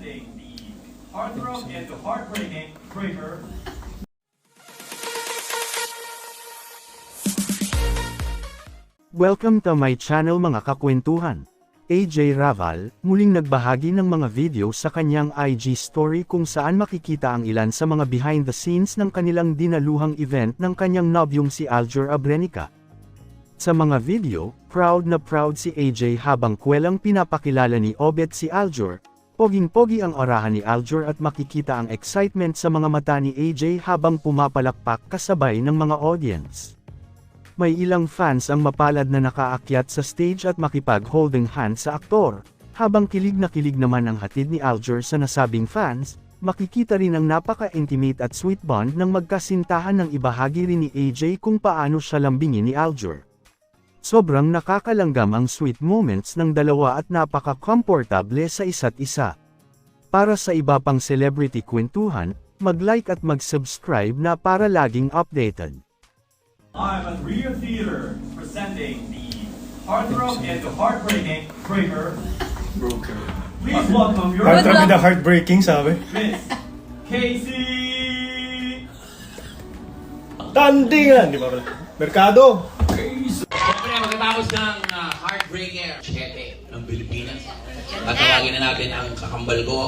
presenting the heartthrob and the heartbreaking breaker. Welcome to my channel mga kakwentuhan. AJ Raval, muling nagbahagi ng mga video sa kanyang IG story kung saan makikita ang ilan sa mga behind the scenes ng kanilang dinaluhang event ng kanyang nobyong si Aljur Abrenica. Sa mga video, proud na proud si AJ habang kwelang pinapakilala ni Obet si Aljur. Poging-pogi ang orahan ni Aljur at makikita ang excitement sa mga mata ni AJ habang pumapalakpak kasabay ng mga audience. May ilang fans ang mapalad na nakaakyat sa stage at makipag-holding hands sa aktor. Habang kilig na kilig naman ang hatid ni Aljur sa nasabing fans, makikita rin ang napaka-intimate at sweet bond ng magkasintahan ng ibahagi rin ni AJ kung paano siya lambingin ni Aljur. Sobrang nakakalanggam ang sweet moments ng dalawa at napaka-komportable sa isa't isa. Para sa iba pang celebrity kwentuhan, mag-like at mag-subscribe na para laging updated. I'm at Rio Theater presenting the heartthrob and the heartbreaking breaker. Broker. Please welcome your Heartthrob and the heartbreaking, sabi. Miss Casey. Tandingan! Di ba? Merkado! Siyempre, magkatapos ng Heartbreaker 7 ng Pilipinas, tatawagin na natin ang kakambal ko.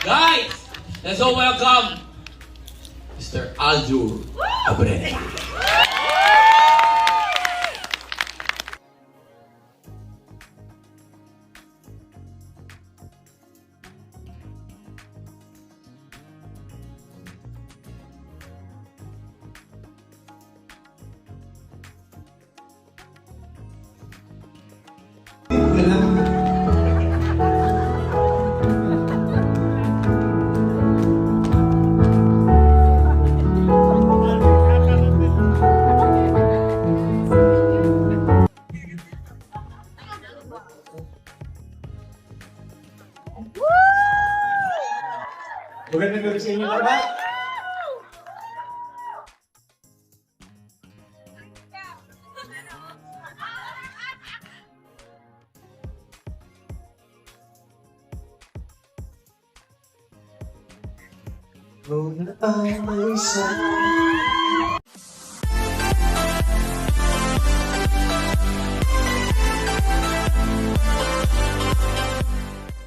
Guys, let's all welcome Mr. Aljur Abrenica. Magandang gabi sa inyo lahat! Kung ay